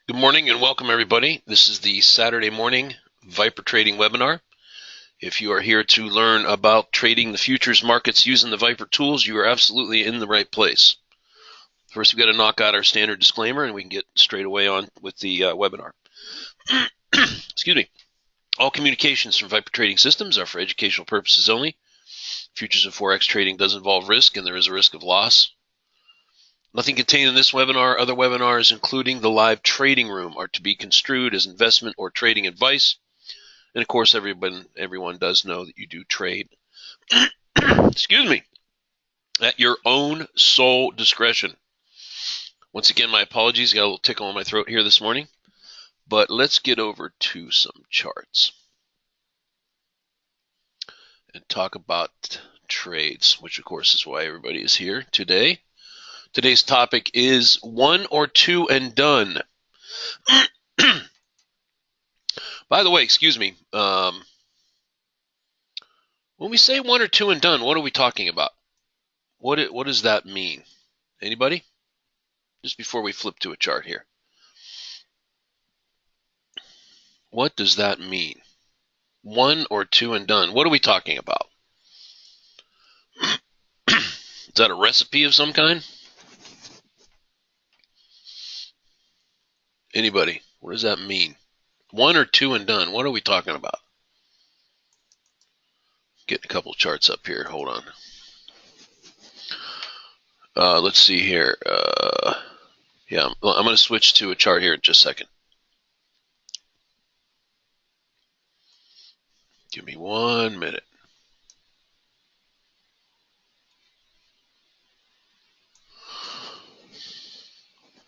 Good morning and welcome everybody. This is the Saturday morning Viper Trading webinar. If you are here to learn about trading the futures markets using the Viper tools, you are absolutely in the right place. First, we've got to knock out our standard disclaimer and we can get straight away on with the webinar. Excuse me. All communications from Viper Trading Systems are for educational purposes only. Futures and Forex trading does involve risk and there is a risk of loss. Nothing contained in this webinar or other webinars, including the live trading room, are to be construed as investment or trading advice. And of course, everyone does know that you do trade, excuse me, at your own sole discretion. Once again, my apologies. Got a little tickle in my throat here this morning. But let's get over to some charts and talk about trades, which of course is why everybody is here today. Today's topic is one or two and done. By the way, excuse me, when we say one or two and done, what are we talking about? What does that mean? Anybody? Just before we flip to a chart here. What does that mean? One or two and done. What are we talking about? Is that a recipe of some kind? Anybody? What does that mean? One or two and done. What are we talking about? Getting a couple charts up here. Hold on. Let's see here. Yeah, I'm going to switch to a chart here in just a second. Give me 1 minute.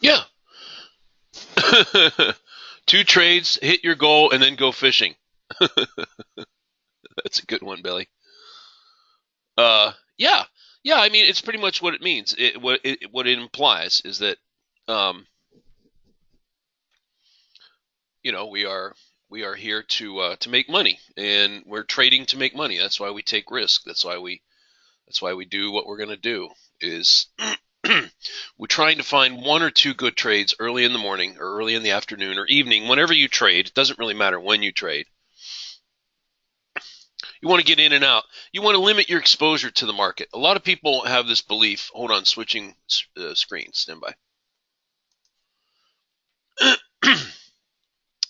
Yeah. Two trades, hit your goal, and then go fishing. That's a good one, Billy. Yeah. I mean, it's pretty much what it means. What it implies is that, we are here to make money, and we're trading to make money. That's why we take risk. That's why we do what we're going to do. Is we're trying to find one or two good trades early in the morning or early in the afternoon or evening, whenever you trade. It doesn't really matter when you trade. You want to get in and out. You want to limit your exposure to the market. A lot of people have this belief. Hold on, switching screens. Stand by.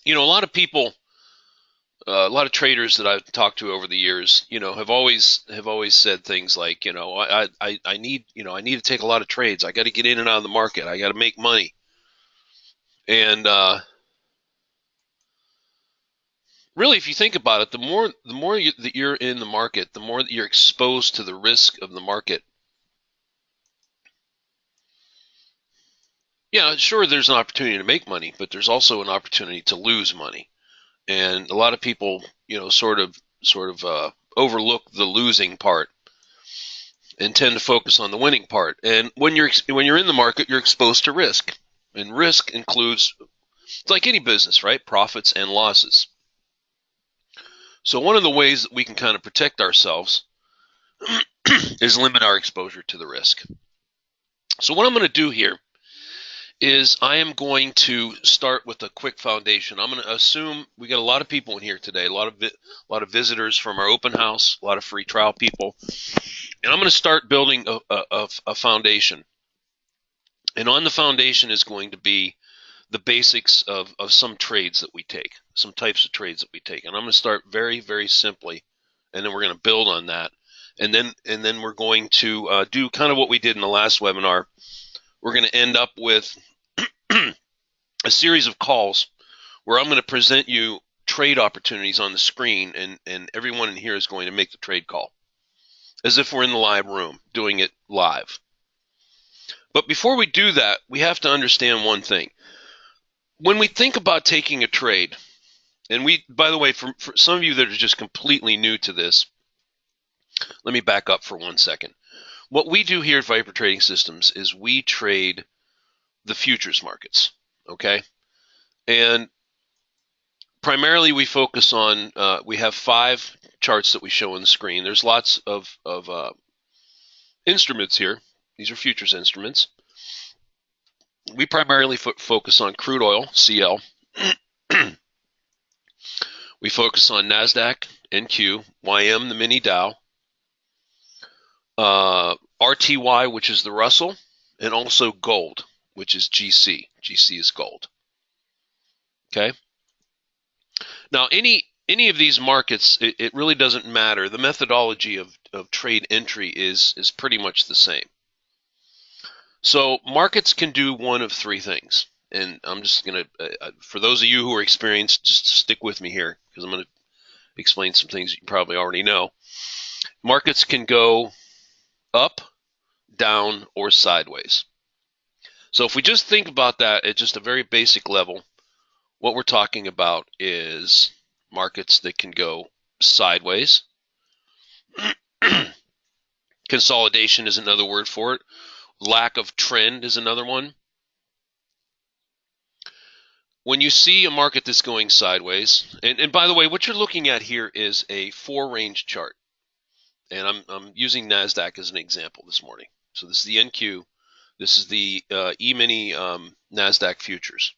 A lot of people, a lot of traders that I've talked to over the years, have always said things like, I need to take a lot of trades. I got to get in and out of the market. I got to make money. And really, if you think about it, the more that you're in the market, the more that you're exposed to the risk of the market. Yeah, sure, there's an opportunity to make money, but there's also an opportunity to lose money. And a lot of people, sort of overlook the losing part and tend to focus on the winning part. And when you're in the market, you're exposed to risk, and risk includes, it's like any business, right? Profits and losses. So one of the ways that we can kind of protect ourselves is limit our exposure to the risk. So what I'm going to do here is I am going to start with a quick foundation. I'm going to assume we got a lot of people in here today, a lot of visitors from our open house, a lot of free trial people, and I'm going to start building a foundation. And on the foundation is going to be the basics of some trades that we take, some types of trades that we take. And I'm going to start very, very simply, and then we're going to build on that. And then we're going to do kind of what we did in the last webinar. We're going to end up with a series of calls where I'm going to present you trade opportunities on the screen, and everyone in here is going to make the trade call as if we're in the live room doing it live. But before we do that, we have to understand one thing. When we think about taking a trade, and by the way, for some of you that are just completely new to this, let me back up for 1 second. What we do here at Viper Trading Systems is we trade the futures markets, okay? And primarily we focus on, we have 5 charts that we show on the screen. There's lots of instruments here. These are futures instruments. we primarily focus on crude oil, CL. We focus on NASDAQ, NQ, YM, the mini Dow, RTY, which is the Russell, and also gold, which is GC. GC is gold. Okay. Now, any of these markets, it really doesn't matter. The methodology of trade entry is pretty much the same. So markets can do one of three things. And I'm just going to, for those of you who are experienced, just stick with me here because I'm going to explain some things you probably already know. Markets can go up, down, or sideways. So if we just think about that at just a very basic level, what we're talking about is markets that can go sideways. Consolidation is another word for it. Lack of trend is another one. When you see a market that's going sideways, and by the way, what you're looking at here is a 4-range chart. And I'm using NASDAQ as an example this morning. So this is the NQ. This is the E-mini NASDAQ futures.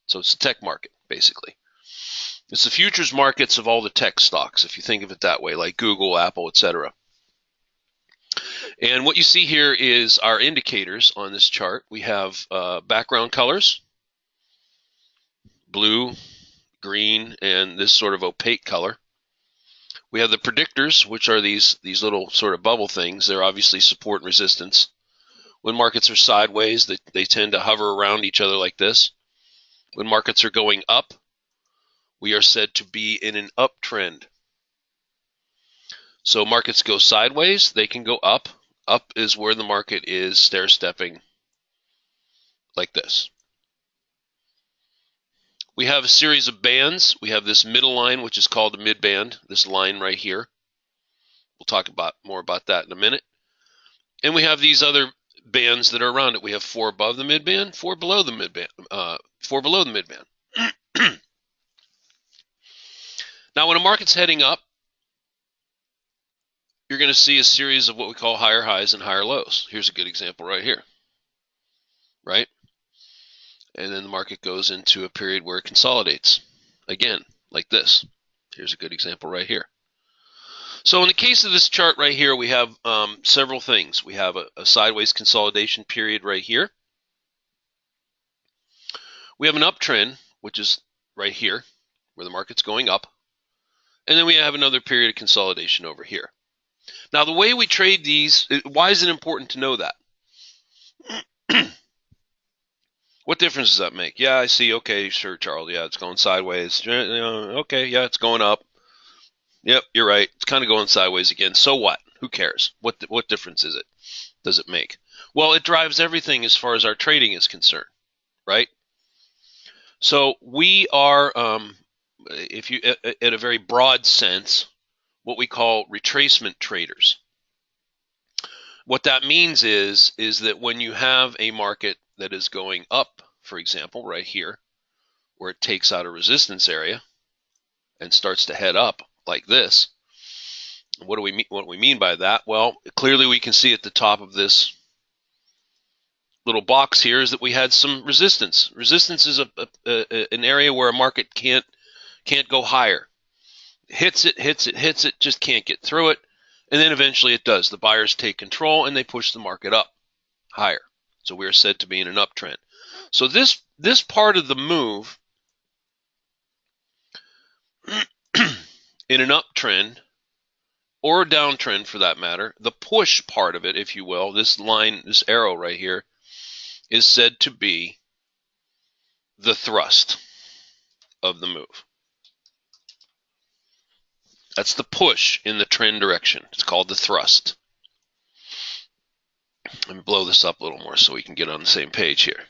So it's a tech market, basically. It's the futures markets of all the tech stocks, if you think of it that way, like Google, Apple, etc. And what you see here is our indicators on this chart. We have background colors, blue, green, and this sort of opaque color. We have the predictors, which are these little sort of bubble things. They're obviously support and resistance. When markets are sideways, they tend to hover around each other like this. When markets are going up, we are said to be in an uptrend. So markets go sideways, they can go up. Up is where the market is stair-stepping like this. We have a series of bands. We have this middle line, which is called the mid-band, this line right here. We'll talk more about that in a minute. And we have these other bands that are around it. We have 4 above the mid-band, 4 below the mid-band, 4 below the mid-band. Now, when a market's heading up, you're going to see a series of what we call higher highs and higher lows. Here's a good example right here, right? And then the market goes into a period where it consolidates, again, like this. Here's a good example right here. So in the case of this chart right here, we have several things. We have a sideways consolidation period right here. We have an uptrend, which is right here, where the market's going up. And then we have another period of consolidation over here. Now, the way we trade these, why is it important to know that? What difference does that make? Yeah, I see. Okay, sure, Charles. Yeah, it's going sideways. Okay, yeah, it's going up. Yep, you're right. It's kind of going sideways again. So what? Who cares? What difference does it make? Well, it drives everything as far as our trading is concerned, right? So we are, if you, at a very broad sense, what we call retracement traders. What that means is that when you have a market that is going up, for example, right here, where it takes out a resistance area and starts to head up like this, what do we mean by that? Well, clearly we can see at the top of this little box here is that we had some resistance. Resistance is an area where a market can't go higher. Hits it, just can't get through it. And then eventually it does. The buyers take control and they push the market up higher. So we are said to be in an uptrend. So this part of the move in an uptrend or a downtrend for that matter, the push part of it, if you will, this line, this arrow right here, is said to be the thrust of the move. That's the push in the trend direction. It's called the thrust. Let me blow this up a little more so we can get on the same page here.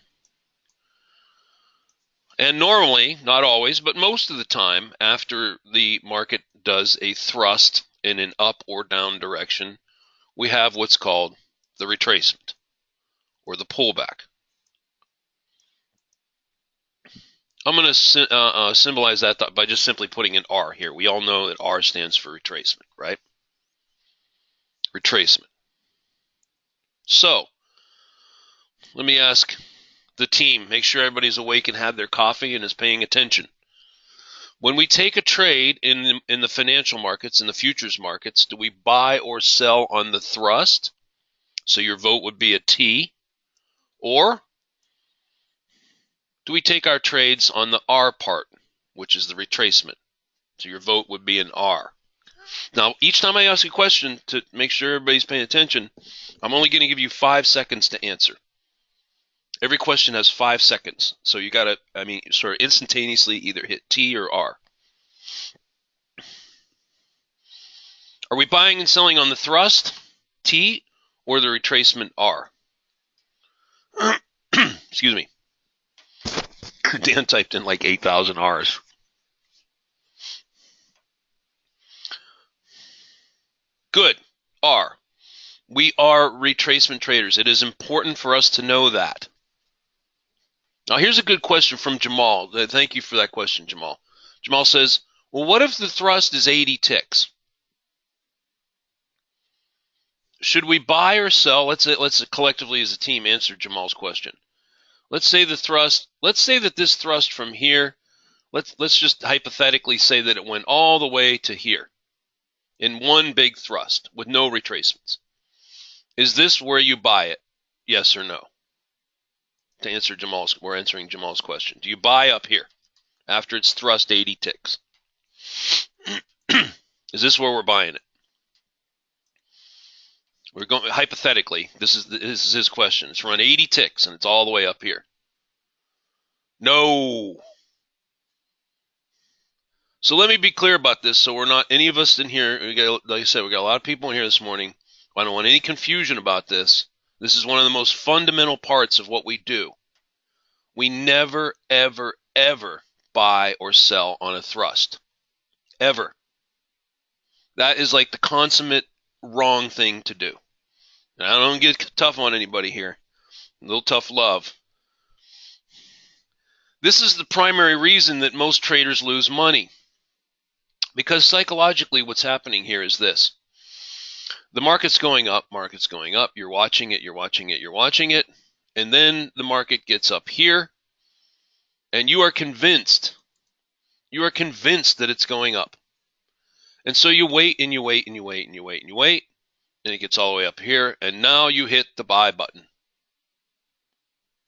And normally, not always, but most of the time, after the market does a thrust in an up or down direction, we have what's called the retracement or the pullback. I'm going to symbolize that by just simply putting an R here. We all know that R stands for retracement, right? Retracement. So, let me ask the team. Make sure everybody's awake and had their coffee and is paying attention. When we take a trade in the financial markets, in the futures markets, do we buy or sell on the thrust? So your vote would be a T. Or do we take our trades on the R part, which is the retracement? So your vote would be an R. Now, each time I ask a question to make sure everybody's paying attention, I'm only going to give you 5 seconds to answer. Every question has 5 seconds. So you got to, sort of instantaneously either hit T or R. Are we buying and selling on the thrust, T, or the retracement, R? Excuse me. Dan typed in like 8,000 R's. Good. R. We are retracement traders. It is important for us to know that. Now, here's a good question from Jamal. Thank you for that question, Jamal. Jamal says, well, what if the thrust is 80 ticks? Should we buy or sell? Let's collectively as a team answer Jamal's question. Let's say that this thrust from here, let's just hypothetically say that it went all the way to here in one big thrust with no retracements. Is this where you buy it? Yes or no? We're answering Jamal's question. Do you buy up here after it's thrust 80 ticks? Is this where we're buying it? We're going hypothetically. This is his question. It's run 80 ticks and it's all the way up here. No. So let me be clear about this. So we're not any of us in here. Like I said, we got a lot of people in here this morning. I don't want any confusion about this. This is one of the most fundamental parts of what we do. We never, ever, ever buy or sell on a thrust. Ever. That is like the consummate wrong thing to do. Now, I don't get tough on anybody here. A little tough love. This is the primary reason that most traders lose money. Because psychologically what's happening here is this. The market's going up, you're watching it, and then the market gets up here, and you are convinced that it's going up. And so you wait, and you wait, and it gets all the way up here, and now you hit the buy button.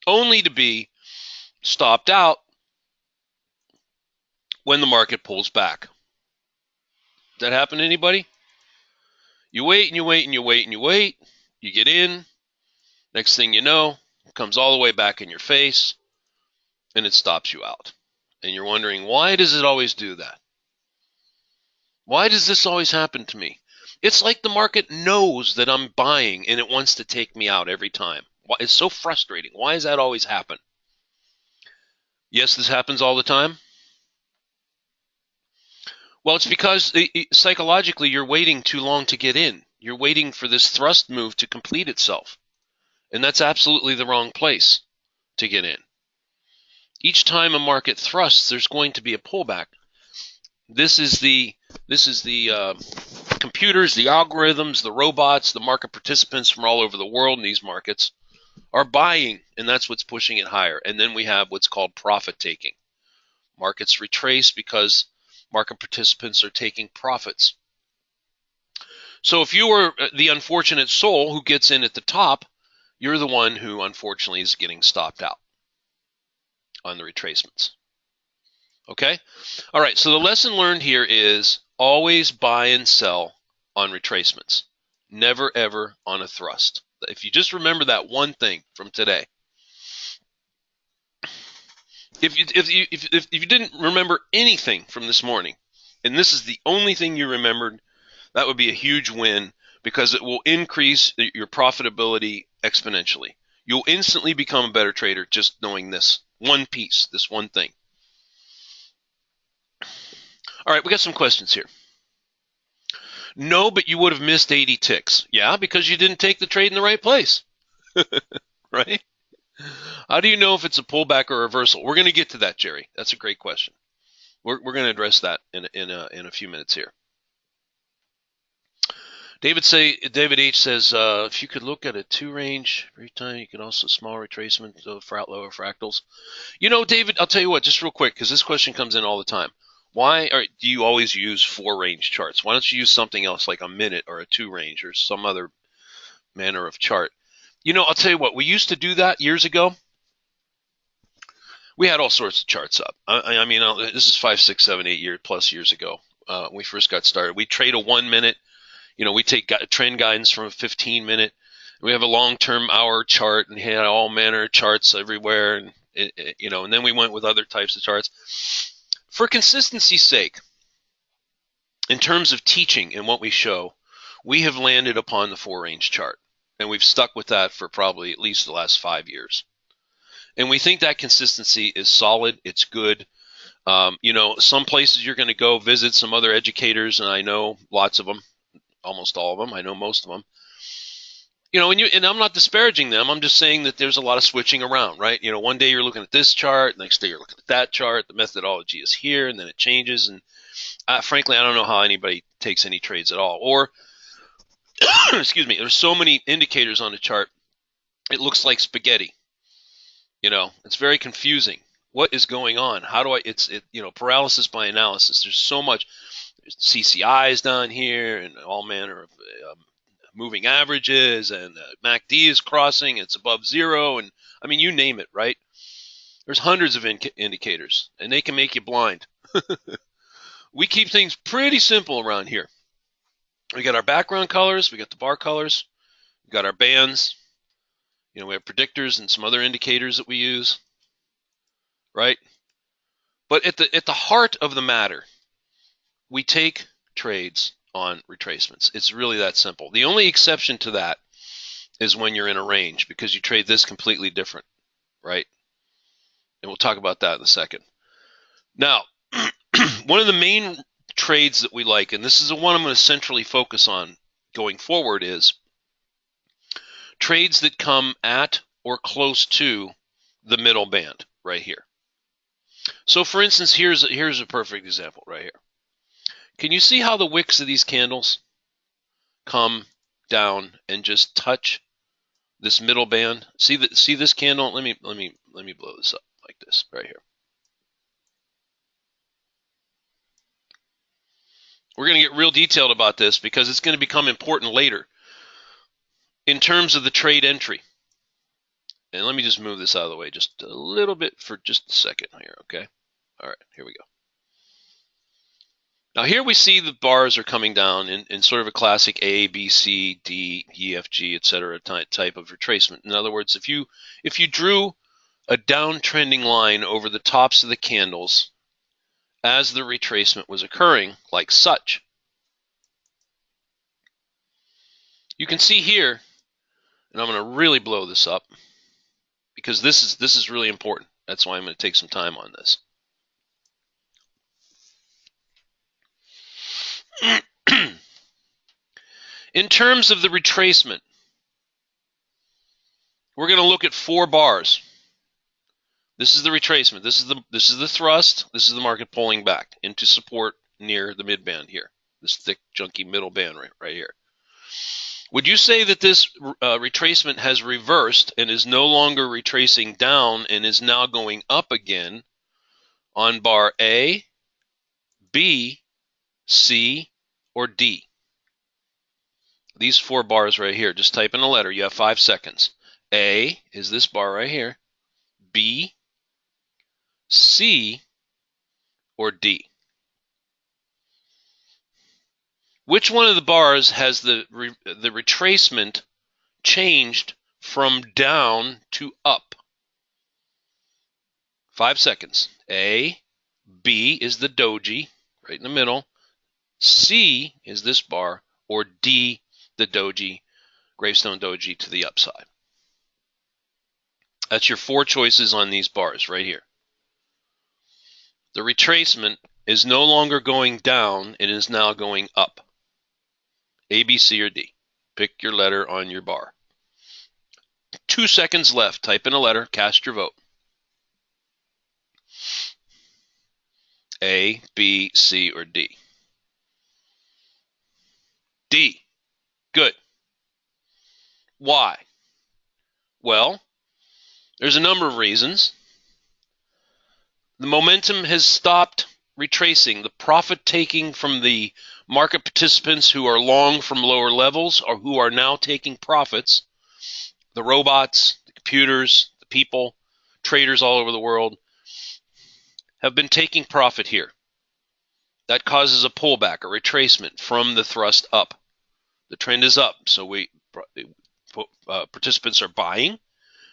Only to be stopped out when the market pulls back. Does that happen to anybody? You wait, and you get in. Next thing you know, it comes all the way back in your face, and it stops you out. And you're wondering, why does it always do that? Why does this always happen to me? It's like the market knows that I'm buying, and it wants to take me out every time. It's so frustrating. Why does that always happen? Yes, this happens all the time. Well, it's because psychologically you're waiting too long to get in. You're waiting for this thrust move to complete itself. And that's absolutely the wrong place to get in. Each time a market thrusts, there's going to be a pullback. This is the computers, the algorithms, the robots, the market participants from all over the world in these markets are buying, and that's what's pushing it higher. And then we have what's called profit taking. Markets retrace because market participants are taking profits. So if you were the unfortunate soul who gets in at the top, you're the one who unfortunately is getting stopped out on the retracements. Okay? All right, so the lesson learned here is always buy and sell on retracements. Never, ever on a thrust. If you just remember that one thing from today. If you didn't remember anything from this morning, and this is the only thing you remembered, that would be a huge win because it will increase your profitability exponentially. You'll instantly become a better trader just knowing this one piece, this one thing. All right, we got some questions here. No, but you would have missed 80 ticks. Yeah, because you didn't take the trade in the right place. Right? How do you know if it's a pullback or a reversal? We're going to get to that, Jerry. That's a great question. We're going to address that in a few minutes here. David H says, if you could look at a 2-range every time, you could also small retracement of lower fractals. David, I'll tell you what, just real quick, because this question comes in all the time. Why do you always use 4-range charts? Why don't you use something else like a minute or a 2-range or some other manner of chart? I'll tell you what, we used to do that years ago. We had all sorts of charts up. I mean, this is 5, 6, 7, 8 years ago. When we first got started, we trade a 1 minute. We take trend guidance from a 15-minute. We have a long-term hour chart, and had all manner of charts everywhere, and and then we went with other types of charts. For consistency's sake, in terms of teaching and what we show, we have landed upon the 4-range chart, and we've stuck with that for probably at least the last 5 years. And we think that consistency is solid. It's good. Some places you're going to go visit some other educators, and I know lots of them, almost all of them. I know most of them. And I'm not disparaging them. I'm just saying that there's a lot of switching around, right? One day you're looking at this chart, next day you're looking at that chart. The methodology is here, and then it changes. And frankly, I don't know how anybody takes any trades at all. Or, excuse me, there's so many indicators on the chart, it looks like spaghetti. It's very confusing. What is going on? How do I? Paralysis by analysis. There's so much. There's CCIs down here, and all manner of moving averages, and MACD is crossing. It's above 0, and I mean, you name it, right? There's hundreds of indicators, and they can make you blind. We keep things pretty simple around here. We got our background colors. We got the bar colors. We got our bands. We have predictors and some other indicators that we use, right? But at the heart of the matter, we take trades on retracements. It's really that simple. The only exception to that is when you're in a range, because you trade this completely different, right? And we'll talk about that in a second. Now, one of the main trades that we like, and this is the one I'm going to centrally focus on going forward, is trades that come at or close to the middle band right here. So for instance, here's a perfect example right here. Can you see how the wicks of these candles come down and just touch this middle band? See this candle? Let me blow this up like this right here. We're going to get real detailed about this because it's going to become important later in terms of the trade entry. And let me just move this out of the way just a little bit for just a second here, okay? All right, here we go. Now here we see the bars are coming down in sort of a classic A, B, C, D, E, F, G, etc. type of retracement. In other words, if you drew a downtrending line over the tops of the candles as the retracement was occurring, like such, you can see here, and I'm going to really blow this up because this is really important. That's why I'm going to take some time on this. In terms of the retracement, we're going to look at 4 bars. This is the retracement. This is the thrust. This is the market pulling back into support near the mid band here. This thick, junky middle band right here. Would you say that this retracement has reversed and is no longer retracing down and is now going up again on bar A, B, C, or D? These 4 bars right here. Just type in a letter. You have 5 seconds. A is this bar right here. B, C, or D? Which one of the bars has the retracement changed from down to up? 5 seconds. A, B is the doji, right in the middle. C is this bar, or D, the doji, gravestone doji to the upside. That's your 4 choices on these bars right here. The retracement is no longer going down, it is now going up. A, B, C, or D. Pick your letter on your bar. 2 seconds left. Type in a letter. Cast your vote. A, B, C, or D? D. Good. Why? Well, there's a number of reasons. The momentum has stopped retracing. The profit taking from the market participants who are long from lower levels or who are now taking profits, the robots, the computers, the people, traders all over the world, have been taking profit here. That causes a pullback, a retracement from the thrust up. The trend is up, so participants are buying.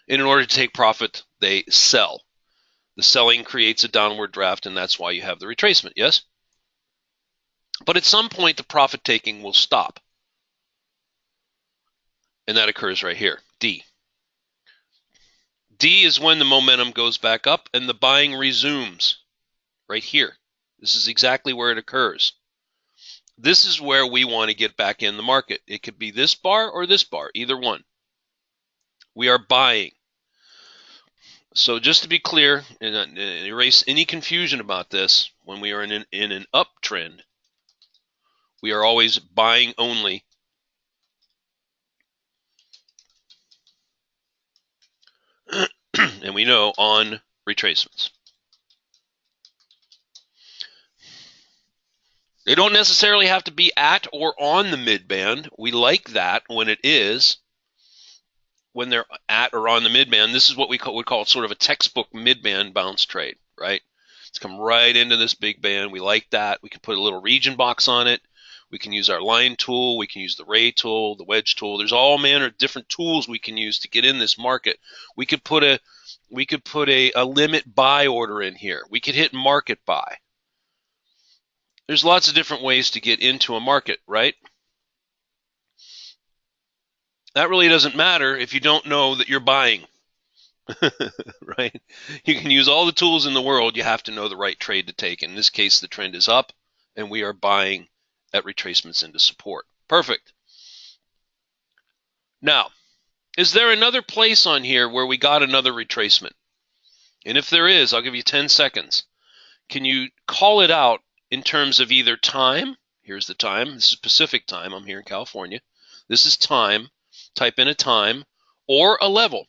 And in order to take profit, they sell. The selling creates a downward draft, and that's why you have the retracement, yes? But at some point, the profit taking will stop. And that occurs right here, D. D is when the momentum goes back up and the buying resumes, right here. This is exactly where it occurs. This is where we want to get back in the market. It could be this bar or this bar, either one. We are buying. So just to be clear and erase any confusion about this, when we are in an uptrend, we are always buying only. And we know on retracements. They don't necessarily have to be at or on the midband. We like that when it is. When they're at or on the midband, this is what we would call sort of a textbook midband bounce trade, right? It's come right into this big band. We like that. We can put a little region box on it. We can use our line tool. We can use the ray tool, the wedge tool. There's all manner of different tools we can use to get in this market. We could put a limit buy order in here. We could hit market buy. There's lots of different ways to get into a market, right? That really doesn't matter if you don't know that you're buying, right? You can use all the tools in the world. You have to know the right trade to take. In this case, the trend is up, and we are buying at retracements into support. Perfect. Now, is there another place on here where we got another retracement? And if there is, I'll give you 10 seconds. Can you call it out in terms of either time? Here's the time. This is Pacific time. I'm here in California. This is time. Type in a time or a level.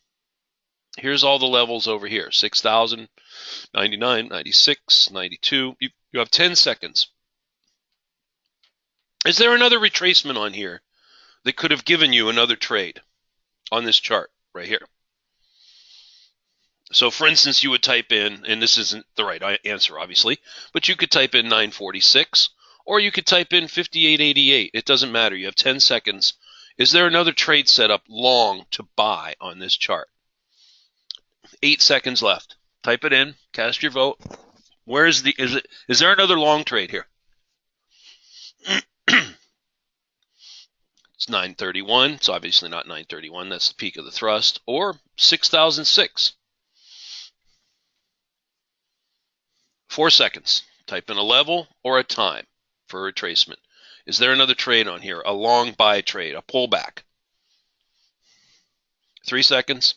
Here's all the levels over here. 6,000, 99, 96, 92. You have 10 seconds. Is there another retracement on here that could have given you another trade on this chart right here? So for instance, you would type in, and this isn't the right answer obviously, but you could type in 946 or you could type in 5888. It doesn't matter. You have 10 seconds. Is there another trade setup long to buy on this chart? 8 seconds left. Type it in. Cast your vote. Is there another long trade here? It's 931. It's obviously not 931. That's the peak of the thrust. Or 6006. 4 seconds. Type in a level or a time for a retracement. Is there another trade on here? A long buy trade, a pullback. 3 seconds.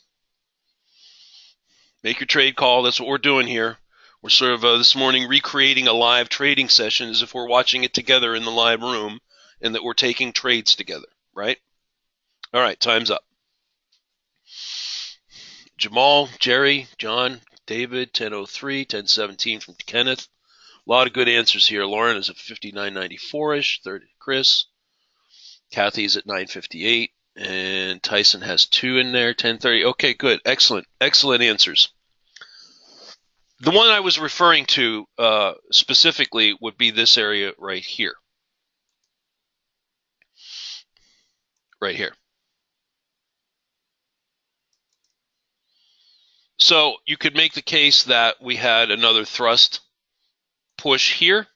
Make your trade call. That's what we're doing here. We're sort of this morning recreating a live trading session as if we're watching it together in the live room and that we're taking trades together, right? All right, time's up. Jamal, Jerry, John, David, 10:03, 10:17 from Kenneth. A lot of good answers here. Lauren is at 59.94-ish. Third, Chris. Kathy's at 9:58. And Tyson has 2 in there, 10:30. Okay, good. Excellent. Excellent answers. The one I was referring to specifically would be this area right here. Right here. So you could make the case that we had another thrust push here.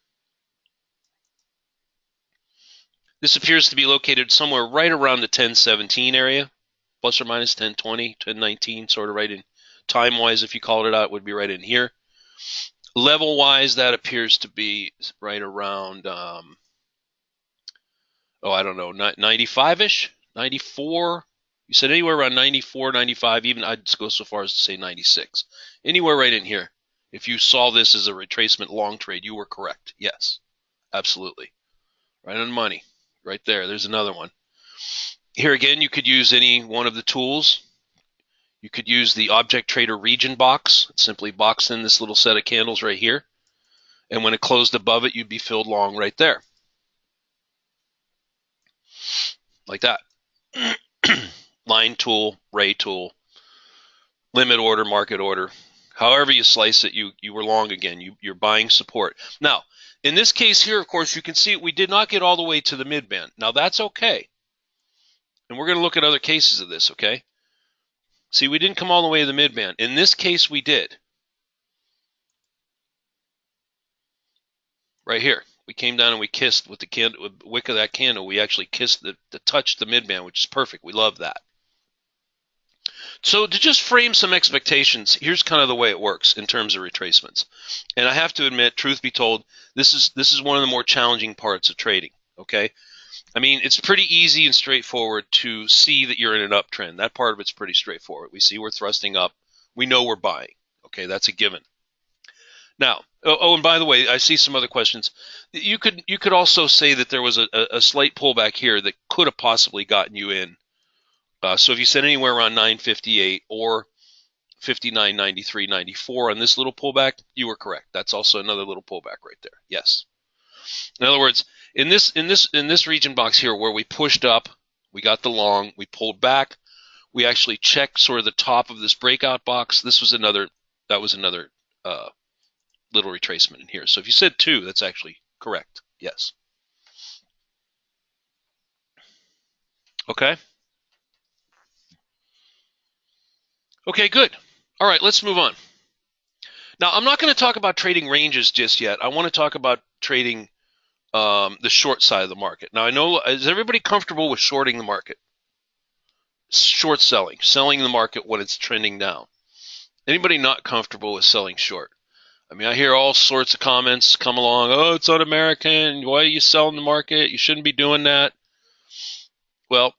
This appears to be located somewhere right around the 1017 area, plus or minus 1020, 1019, sort of right in time-wise. If you called it out, it would be right in here. Level-wise, that appears to be right around, I don't know, 95-ish, 94. You said anywhere around 94, 95, even I'd go so far as to say 96. Anywhere right in here. If you saw this as a retracement long trade, you were correct. Yes, absolutely. Right on the money. Right there. There's another one. Here again, you could use any one of the tools. You could use the Object Trader region box. Simply box in this little set of candles right here. And when it closed above it, you'd be filled long right there. Like that. Line tool, ray tool, limit order, market order. However you slice it, you were long again. You're buying support. Now, in this case here, of course, you can see we did not get all the way to the mid-band. Now, that's okay. And we're going to look at other cases of this, okay? See, we didn't come all the way to the mid-band. In this case, we did. Right here. We came down and we kissed with the wick of that candle. We actually kissed touched the mid-band, which is perfect. We love that. So to just frame some expectations, here's kind of the way it works in terms of retracements. And I have to admit, truth be told, this is one of the more challenging parts of trading, okay? I mean, it's pretty easy and straightforward to see that you're in an uptrend. That part of it's pretty straightforward. We see we're thrusting up. We know we're buying. Okay, that's a given. Now, and by the way, I see some other questions. You could also say that there was a slight pullback here that could have possibly gotten you in. So if you said anywhere around 958 or 59.93, 94 on this little pullback, you were correct. That's also another little pullback right there. Yes. In other words, in this region box here where we pushed up, we got the long, we pulled back, we actually checked sort of the top of this breakout box. That was another little retracement in here. So if you said 2, that's actually correct. Yes. Okay. Okay, good. All right, let's move on. Now, I'm not going to talk about trading ranges just yet. I want to talk about trading the short side of the market. Now, I know, is everybody comfortable with shorting the market? Short selling the market when it's trending down. Anybody not comfortable with selling short? I mean, I hear all sorts of comments come along. Oh, it's un-American. Why are you selling the market? You shouldn't be doing that. Well,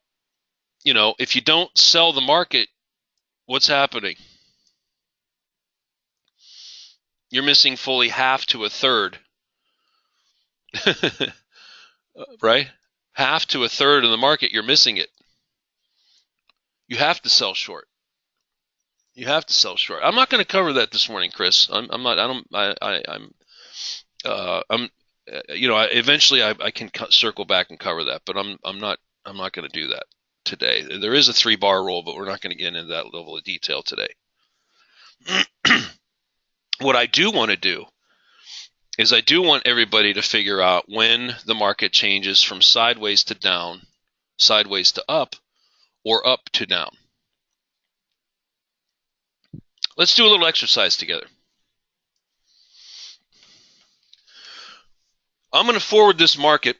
you know, if you don't sell the market, what's happening? You're missing fully half to a third. Right? Half to a third of the market, you're missing it. You have to sell short. You have to sell short. I'm not going to cover that this morning, Chris. Eventually I can circle back and cover that, but I'm not going to do that today. There is a 3-bar rule, but we're not going to get into that level of detail today. What I do want to do is I do want everybody to figure out when the market changes from sideways to down, sideways to up, or up to down. Let's do a little exercise together. I'm going to forward this market,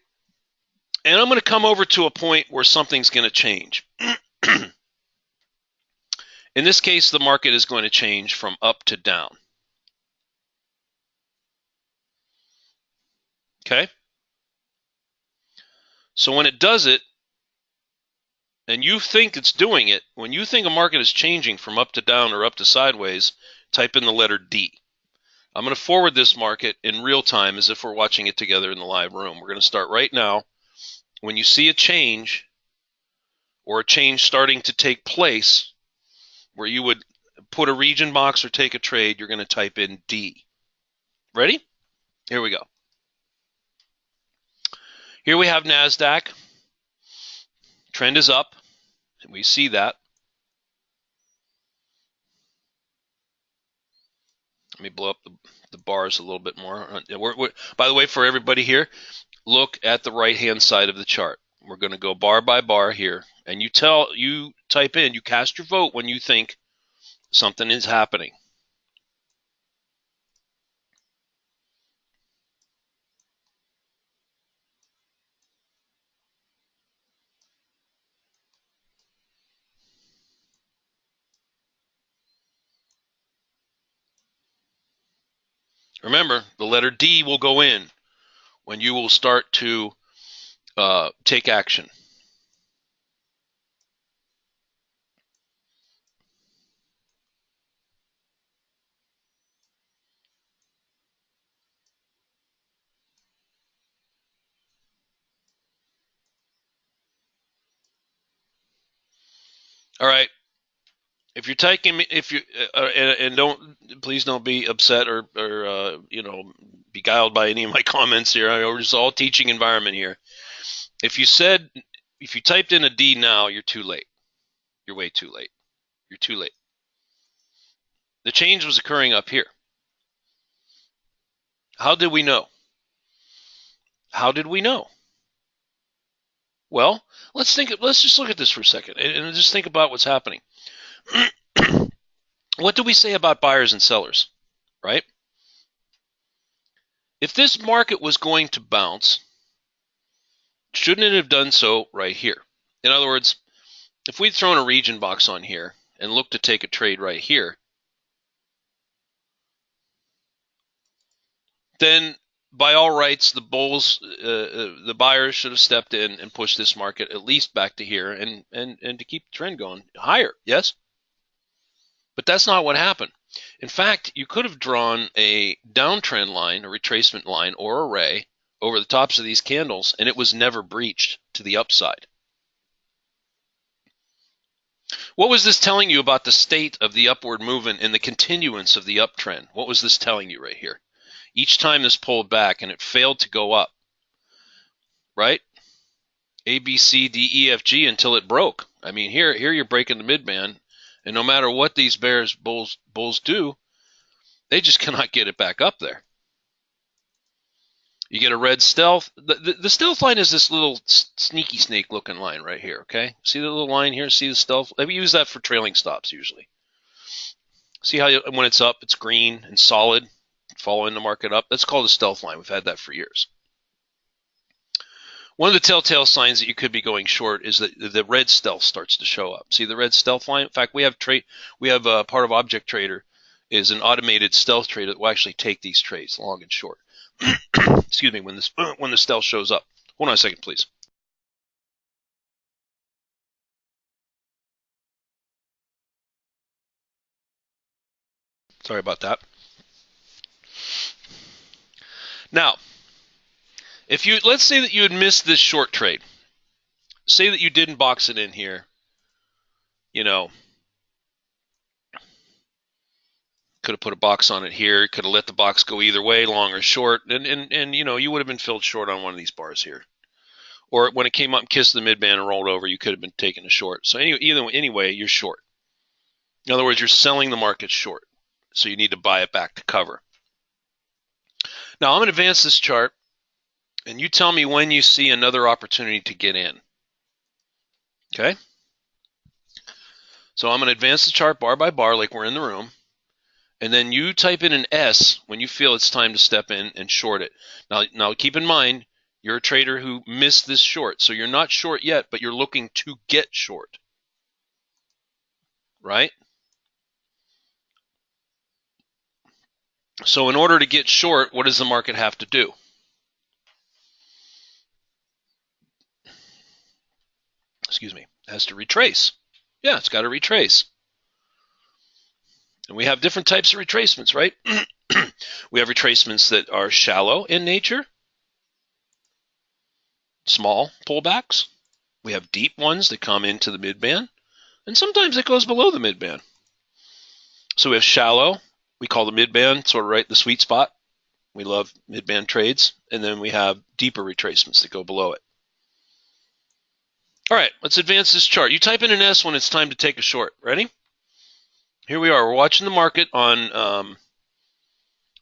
and I'm going to come over to a point where something's going to change. In this case, the market is going to change from up to down. Okay? So when it does it, and you think it's doing it, when you think a market is changing from up to down or up to sideways, type in the letter D. I'm going to forward this market in real time as if we're watching it together in the live room. We're going to start right now. When you see a change or a change starting to take place where you would put a region box or take a trade, you're going to type in D. Ready? Here we go. Here we have NASDAQ. Trend is up. We see that. Let me blow up the bars a little bit more. By the way, for everybody here, look at the right-hand side of the chart. We're going to go bar by bar here. And you type in, you cast your vote when you think something is happening. Remember, the letter D will go in when you will start to take action. All right. If you're taking, if you and please don't be upset or beguiled by any of my comments here. We're just all teaching environment here. If you typed in a D now, you're too late. You're way too late. You're too late. The change was occurring up here. How did we know? How did we know? Well, let's just look at this for a second and just think about what's happening. What do we say about buyers and sellers, right? If this market was going to bounce, shouldn't it have done so right here? In other words, if we'd thrown a region box on here and looked to take a trade right here, then by all rights, the buyers should have stepped in and pushed this market at least back to here and to keep the trend going higher. Yes? But that's not what happened. In fact, you could have drawn a downtrend line, a retracement line, or a ray over the tops of these candles, and it was never breached to the upside. What was this telling you about the state of the upward movement and the continuance of the uptrend? What was this telling you right here? Each time this pulled back and it failed to go up, right? A, B, C, D, E, F, G until it broke. I mean, here you're breaking the midband, and no matter what these bulls do, they just cannot get it back up there. You get a red stealth. The stealth line is this little sneaky snake looking line right here, okay? See the little line here? See the stealth? We use that for trailing stops usually. See how when it's up, it's green and solid, following the market up? That's called a stealth line. We've had that for years. One of the telltale signs that you could be going short is that the red stealth starts to show up. See the red stealth line? In fact, we have part of Object Trader is an automated stealth trade that will actually take these trades long and short. Excuse me, when the stealth shows up. Hold on a second, please. Sorry about that. Now, let's say that you had missed this short trade. Say that you didn't box it in here. Could have put a box on it here. Could have let the box go either way, long or short, and you would have been filled short on one of these bars here. Or when it came up and kissed the midband and rolled over, you could have been taken a short. So anyway, you're short. In other words, you're selling the market short. So you need to buy it back to cover. Now I'm going to advance this chart, and you tell me when you see another opportunity to get in. Okay? So I'm going to advance the chart bar by bar like we're in the room. And then you type in an S when you feel it's time to step in and short it. Now keep in mind, you're a trader who missed this short. So you're not short yet, but you're looking to get short. Right? So in order to get short, what does the market have to do? Excuse me. It has to retrace. Yeah, it's got to retrace. And we have different types of retracements, right? We have retracements that are shallow in nature, small pullbacks. We have deep ones that come into the midband, and sometimes it goes below the midband. So we have shallow. We call the midband sort of right the sweet spot. We love midband trades. And then we have deeper retracements that go below it. All right, let's advance this chart. You type in an S when it's time to take a short. Ready? Here we are. We're watching the market on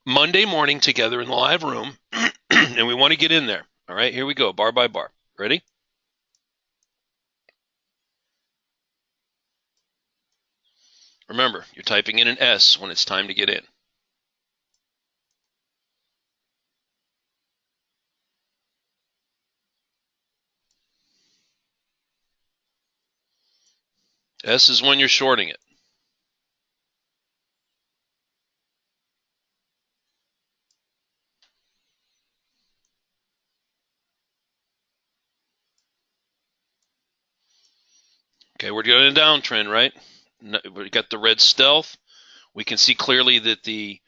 Monday morning together in the live room, and we want to get in there. All right, here we go, bar by bar. Ready? Remember, you're typing in an S when it's time to get in. S is when you're shorting it. Okay, we're doing a downtrend, right? We got the red stealth. We can see clearly that the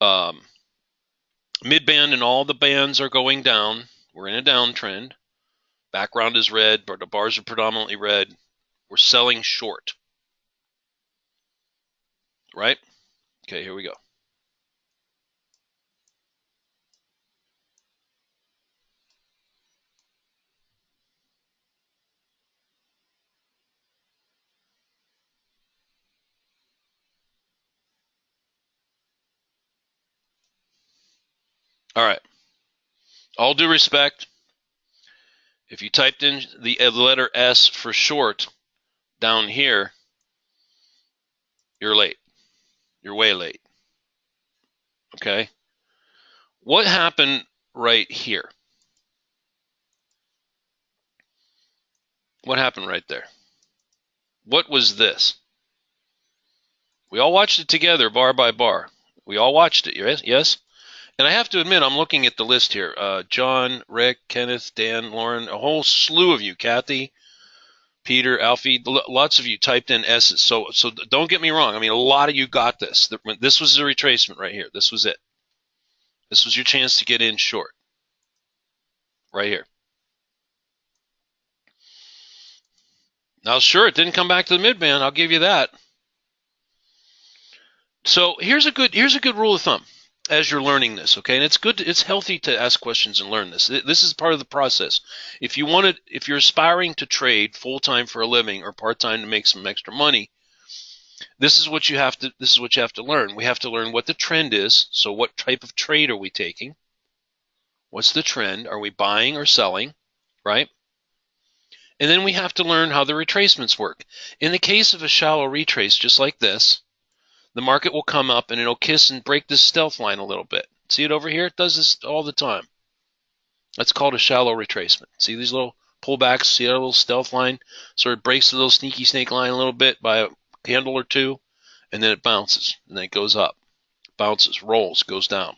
midband and all the bands are going down. We're in a downtrend. Background is red, but the bars are predominantly red. We're selling short. right? Okay, here we go. All right. All due respect, if you typed in the letter S for short down here, you're late. You're way late. Okay? What happened right here? What happened right there? What was this? We all watched it together, bar by bar. We all watched it, yes? And I have to admit, I'm looking at the list here. John, Rick, Kenneth, Dan, Lauren, a whole slew of you, Kathy, Peter, Alfie, lots of you typed in S's. So don't get me wrong. I mean, a lot of you got this. This was the retracement right here. This was it. This was your chance to get in short. Right here. Now, sure, it didn't come back to the mid-band. I'll give you that. So here's a good rule of thumb as you're learning this, okay? And it's healthy to ask questions and learn this. This is part of the process. If you're aspiring to trade full-time for a living or part-time to make some extra money, this is what you have to learn. We have to learn what the trend is. So what type of trade are we taking? What's the trend? Are we buying or selling, right? And then we have to learn how the retracements work. In the case of a shallow retrace, just like this, the market will come up and it'll kiss and break this stealth line a little bit. See it over here? It does this all the time. That's called a shallow retracement. See these little pullbacks? See that little stealth line? Sort of breaks the little sneaky snake line a little bit by a candle or two, and then it bounces, and then it goes up. Bounces, rolls, goes down.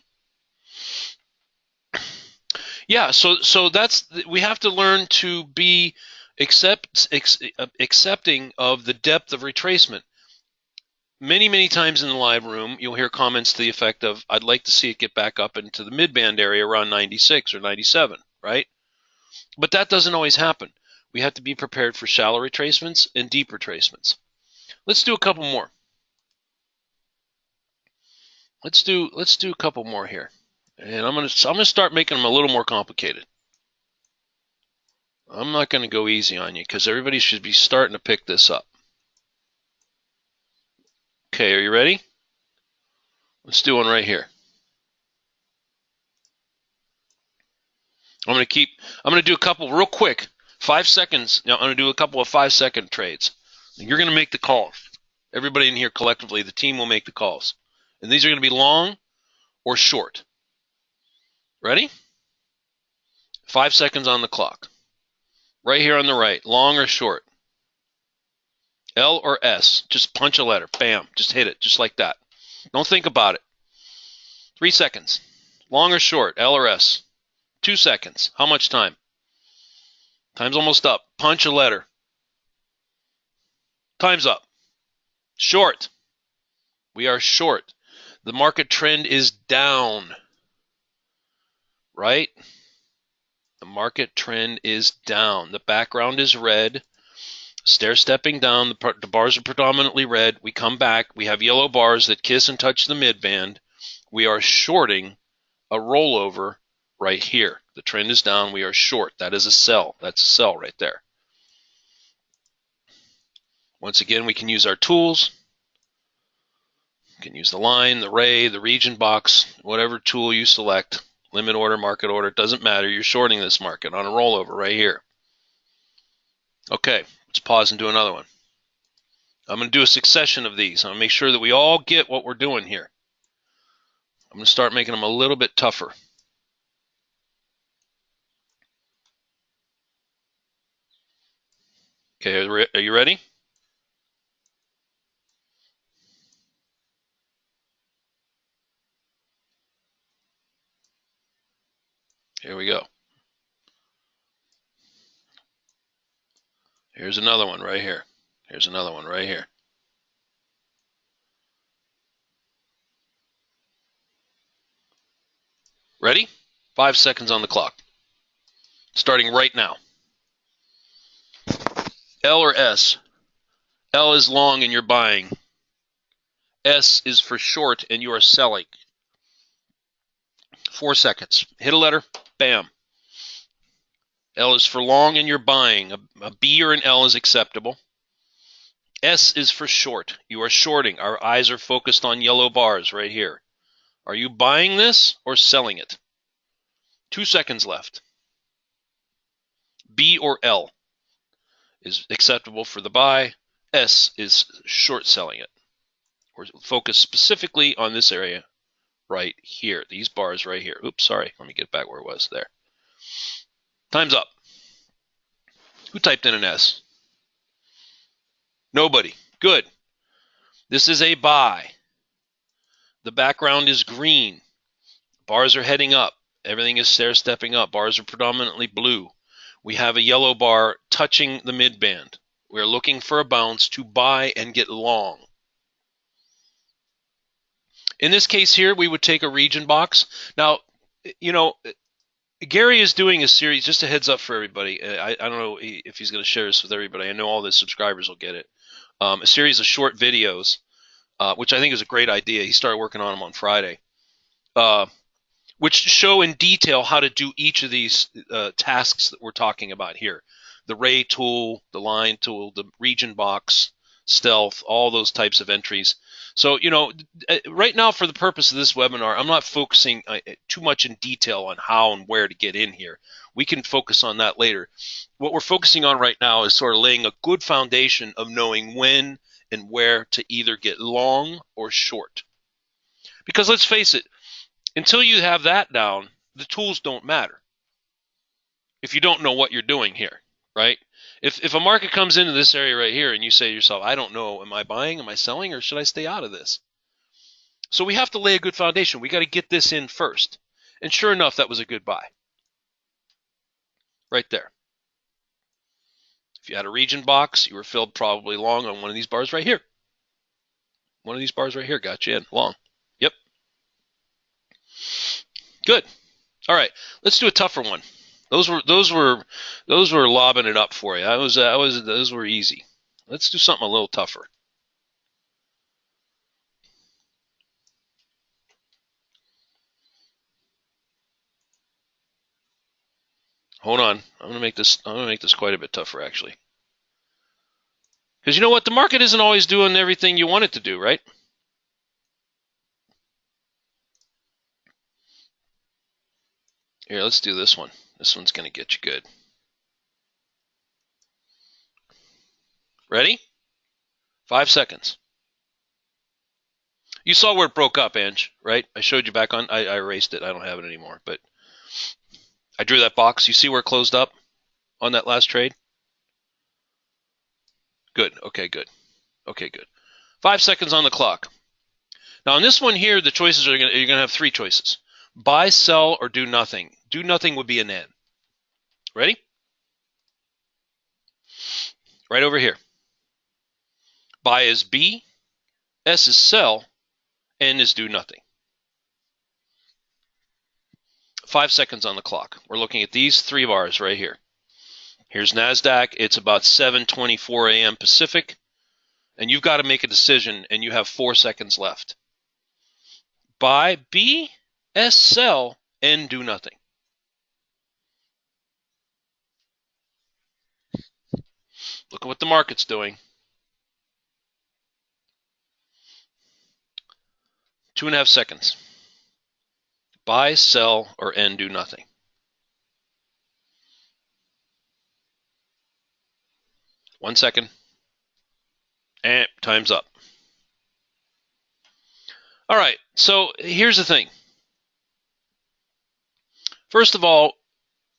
Yeah, so that's, we have to learn to be accepting of the depth of retracement. Many times in the live room, you'll hear comments to the effect of, I'd like to see it get back up into the mid-band area around 96 or 97, right? But that doesn't always happen. We have to be prepared for shallow retracements and deep retracements. Let's do a couple more. Let's do a couple more here. And I'm gonna start making them a little more complicated. I'm not gonna go easy on you because everybody should be starting to pick this up. Okay, are you ready? Let's do one right here. I'm going to do a couple real quick, 5 seconds. I'm going to do a couple of 5-second trades. You're going to make the call. Everybody in here collectively, the team will make the calls. And these are going to be long or short. Ready? 5 seconds on the clock. Right here on the right, long or short? L or S, just punch a letter. Bam, just hit it, just like that. Don't think about it. 3 seconds. Long or short, L or S? 2 seconds. How much time? Time's almost up. Punch a letter. Time's up. Short. We are short. The market trend is down. Right? The market trend is down. The background is red. Stair-stepping down. The bars are predominantly red. We come back. We have yellow bars that kiss and touch the mid-band. We are shorting a rollover right here. The trend is down. We are short. That is a sell. That's a sell right there. Once again, we can use our tools. You can use the line, the ray, the region box, whatever tool you select. Limit order, market order, it doesn't matter. You're shorting this market on a rollover right here. Okay, let's pause and do another one. I'm going to do a succession of these. I'm going to make sure that we all get what we're doing here. I'm going to start making them a little bit tougher. Okay, are you ready? Here we go. Here's another one right here. Here's another one right here. Ready? 5 seconds on the clock. Starting right now. L or S? L is long and you're buying. S is for short, and you are selling. 4 seconds. Hit a letter. Bam. L is for long, and you're buying. A B or an L is acceptable. S is for short. You are shorting. Our eyes are focused on yellow bars right here. Are you buying this or selling it? 2 seconds left. B or L is acceptable for the buy. S is short selling it. We're focused specifically on this area right here. These bars right here. Oops, sorry. Let me get back where it was there. Time's up. Who typed in an S? Nobody. Good. This is a buy. The background is green. Bars are heading up. Everything is stair-stepping up. Bars are predominantly blue. We have a yellow bar touching the mid-band. We're looking for a bounce to buy and get long. In this case here, we would take a region box. Now, you know, Gary is doing a series, just a heads up for everybody. I don't know if he's going to share this with everybody. I know all the subscribers will get it. A series of short videos, which I think is a great idea. He started working on them on Friday, which show in detail how to do each of these tasks that we're talking about here. The ray tool, the line tool, the region box, stealth, all those types of entries. So, you know, right now for the purpose of this webinar, I'm not focusing too much in detail on how and where to get in here. We can focus on that later. What we're focusing on right now is sort of laying a good foundation of knowing when and where to either get long or short. Because let's face it, until you have that down, the tools don't matter if you don't know what you're doing here, right? If a market comes into this area right here and you say to yourself, I don't know, am I buying, am I selling, or should I stay out of this? So we have to lay a good foundation. We got to get this in first. And sure enough, that was a good buy. Right there. If you had a region box, you were filled probably long on one of these bars right here. One of these bars right here got you in long. Yep. Good. All right, let's do a tougher one. Those were lobbing it up for you. Those were easy. Let's do something a little tougher. Hold on. I'm gonna make this quite a bit tougher actually. Because you know what? The market isn't always doing everything you want it to do, right? Here, let's do this one. This one's gonna get you good. Ready? 5 seconds. You saw where it broke up, Ange, right? I showed you back on. I erased it. I don't have it anymore, but I drew that box. You see where it closed up on that last trade? Good. Okay, good. Okay, good. 5 seconds on the clock. Now on this one here, the choices are you're gonna have 3 choices: buy, sell, or do nothing. Do nothing would be an N. Ready? Right over here. Buy is B, S is sell, N is do nothing. 5 seconds on the clock. We're looking at these 3 bars right here. Here's NASDAQ. It's about 7:24 a.m. Pacific, and you've got to make a decision, and you have 4 seconds left. Buy B, S sell, N do nothing. Look at what the market's doing. 2.5 seconds. Buy, sell, or N do nothing. One second. And time's up. All right, so here's the thing. First of all,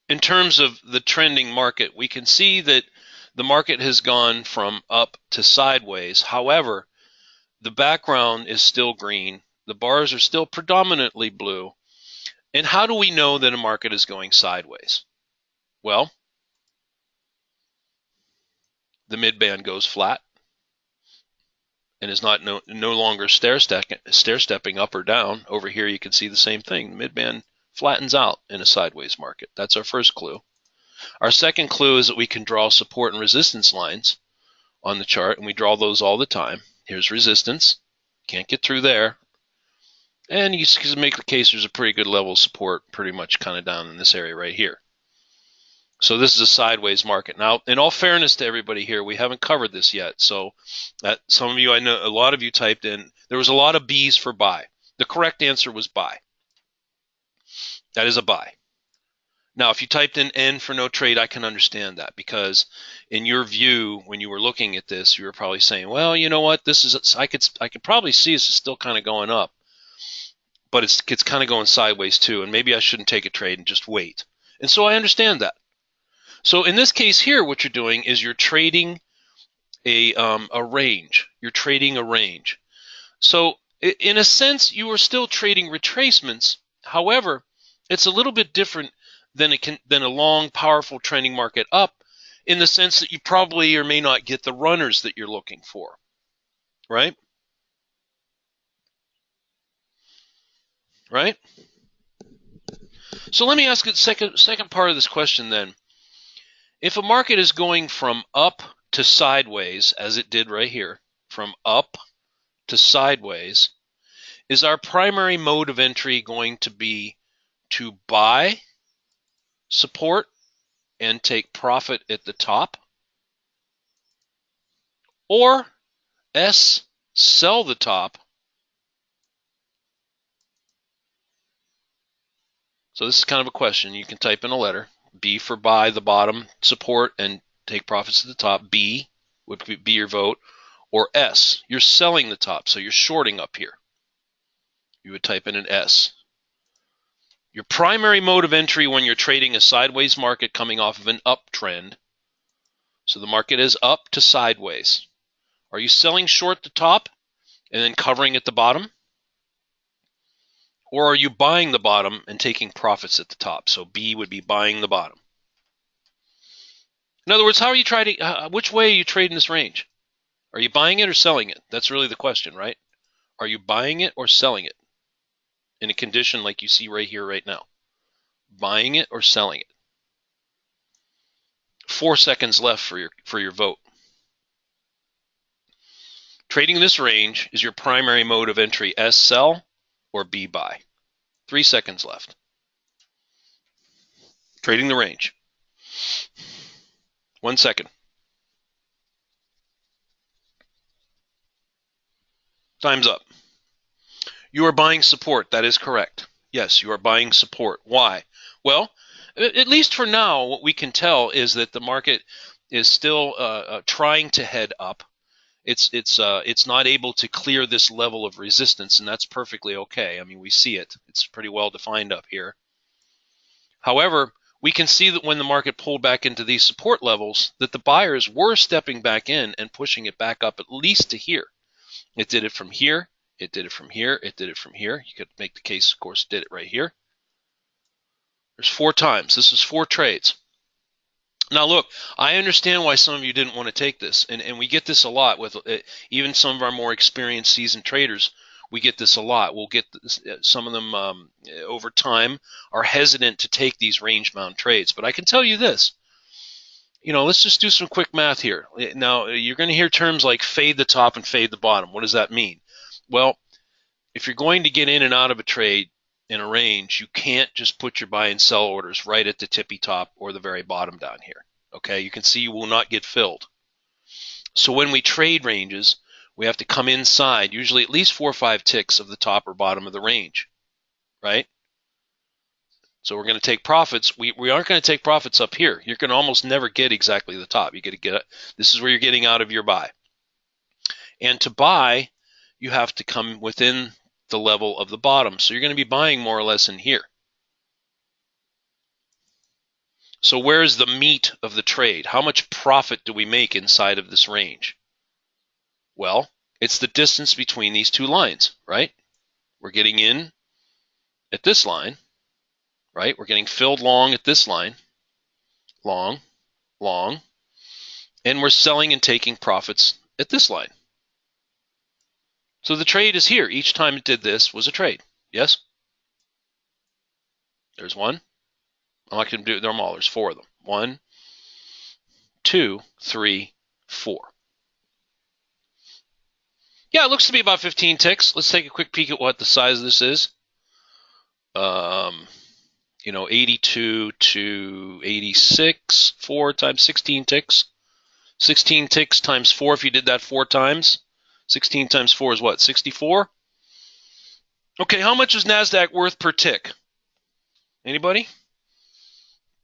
in terms of the trending market, we can see that the market has gone from up to sideways. However, the background is still green. The bars are still predominantly blue. And how do we know that a market is going sideways? Well, the midband goes flat and is no longer stair-stepping up or down. Over here you can see the same thing. The midband flattens out in a sideways market. That's our first clue. Our second clue is that we can draw support and resistance lines on the chart, and we draw those all the time. Here's resistance. Can't get through there. And you can make the case there's a pretty good level of support pretty much kind of down in this area right here. So this is a sideways market. Now, in all fairness to everybody here, we haven't covered this yet. So that some of you, I know a lot of you typed in, there was a lot of B's for buy. The correct answer was buy. That is a buy. Now, if you typed in N for no trade, I can understand that, because in your view, when you were looking at this, you were probably saying, well, you know what, this is, I could probably see this is still kind of going up, but it's kind of going sideways too, and maybe I shouldn't take a trade and just wait. And so I understand that. So in this case here, what you're doing is you're trading a range. You're trading a range. So in a sense, you are still trading retracements. However, it's a little bit different than a long, powerful trending market up, in the sense that you probably or may not get the runners that you're looking for, right? Right? So let me ask you the second part of this question then. If a market is going from up to sideways, as it did right here, from up to sideways, is our primary mode of entry going to be to buy support and take profit at the top, or S, sell the top? So this is kind of a question. You can type in a letter. B for buy the bottom support and take profits at the top. B would be your vote. Or S, you're selling the top, so you're shorting up here. You would type in an S. Your primary mode of entry when you're trading a sideways market coming off of an uptrend, so the market is up to sideways. Are you selling short the top and then covering at the bottom? Or are you buying the bottom and taking profits at the top? So B would be buying the bottom. In other words, how are you trading? Which way are you trading this range? Are you buying it or selling it? That's really the question, right? Are you buying it or selling it in a condition like you see right here, right now? Buying it or selling it? 4 seconds left for your vote. Trading this range is your primary mode of entry. S, sell, or B, buy. 3 seconds left. Trading the range. 1 second. Time's up. You are buying support. That is correct. Yes, you are buying support. Why? Well, at least for now, what we can tell is that the market is still trying to head up. It's not able to clear this level of resistance, and that's perfectly okay. I mean, we see it. It's pretty well defined up here. However, we can see that when the market pulled back into these support levels, that the buyers were stepping back in and pushing it back up at least to here. It did it from here. It did it from here. It did it from here. You could make the case, of course, did it right here. There's 4 times. This is 4 trades. Now, look, I understand why some of you didn't want to take this, and we get this a lot with even some of our more experienced seasoned traders. We get this a lot. We'll get this, some of them over time are hesitant to take these range-bound trades. But I can tell you this. You know, let's just do some quick math here. Now, you're going to hear terms like fade the top and fade the bottom. What does that mean? Well, if you're going to get in and out of a trade in a range, you can't just put your buy and sell orders right at the tippy top or the very bottom down here. Okay, you can see you will not get filled. So when we trade ranges, we have to come inside, usually at least 4 or 5 ticks of the top or bottom of the range, right? So we're going to take profits. We aren't going to take profits up here. You're going to almost never get exactly the top. You got to get this is where you're getting out of your buy. And to buy, you have to come within the level of the bottom. So you're going to be buying more or less in here. So where's the meat of the trade? How much profit do we make inside of this range? Well, it's the distance between these 2 lines, right? We're getting in at this line, right? We're getting filled long at this line, long, long, and we're selling and taking profits at this line. So the trade is here. Each time it did this was a trade. Yes? There's 1. I'm not going to do them all. There's 4 of them. 1, 2, 3, 4. Yeah, it looks to be about 15 ticks. Let's take a quick peek at what the size of this is. 82 to 86, 4 times 16 ticks. 16 ticks times 4, if you did that 4 times. 16 times 4 is what, 64? Okay, how much is NASDAQ worth per tick? Anybody?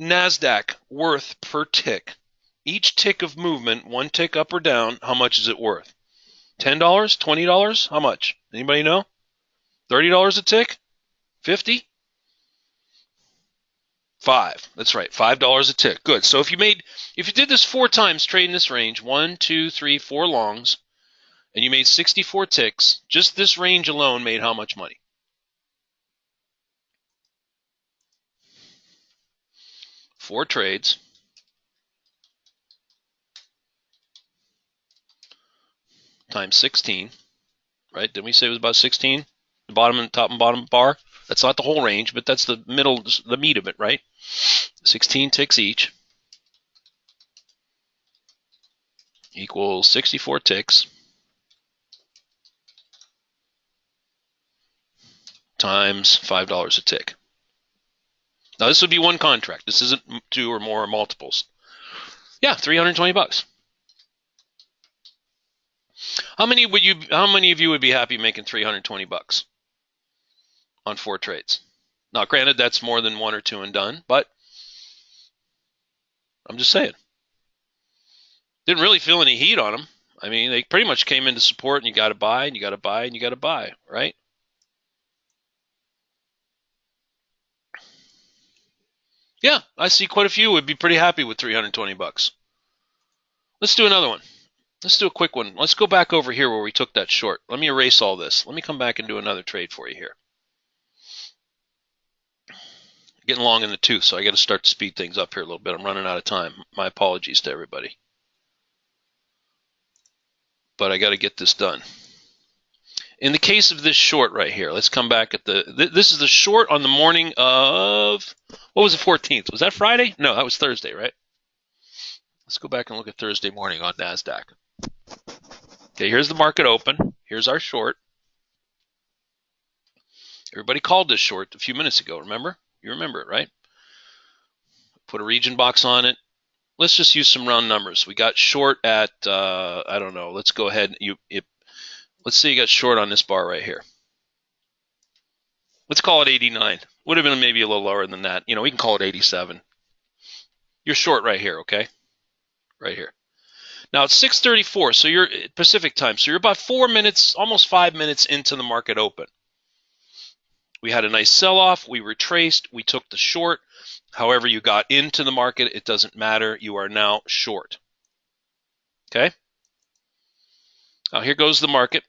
NASDAQ worth per tick. Each tick of movement, one tick up or down, how much is it worth? $10? $20? How much? Anybody know? $30 a tick? 50? 5. That's right. $5 a tick. Good. So if you did this 4 times trading this range, 1, 2, 3, 4 longs, and you made 64 ticks, just this range alone made how much money? Four trades times 16, right? Didn't we say it was about 16? The bottom and top and bottom bar? That's not the whole range, but that's the middle, the meat of it, right? 16 ticks each equals 64 ticks times $5 a tick. Now this would be one contract. This isn't 2 or more multiples. Yeah, $320. How many of you would be happy making $320 on 4 trades? Now, granted, that's more than one or two and done, but I'm just saying. Didn't really feel any heat on them. I mean, they pretty much came into support, and you got to buy, and you got to buy, and you got to buy, right? Yeah, I see quite a few would be pretty happy with $320. Let's do another one. Let's do a quick one. Let's go back over here where we took that short. Let me erase all this. Let me come back and do another trade for you here. Getting long in the tooth, so I got to start to speed things up here a little bit. I'm running out of time. My apologies to everybody. But I got to get this done. In the case of this short right here, let's come back at this is the short on the morning of, what was the 14th? Was that Friday? No, that was Thursday, right? Let's go back and look at Thursday morning on NASDAQ. Okay, here's the market open. Here's our short. Everybody called this short a few minutes ago, remember? You remember it, right? Put a region box on it. Let's just use some round numbers. We got short at, I don't know, let's go ahead. Let's say you got short on this bar right here. Let's call it 89. Would have been maybe a little lower than that. We can call it 87. You're short right here, okay? Right here. Now it's 6:34, so you're Pacific time. So you're about 4 minutes, almost 5 minutes into the market open. We had a nice sell-off. We retraced. We took the short. However you got into the market, it doesn't matter. You are now short. Okay? Now here goes the market.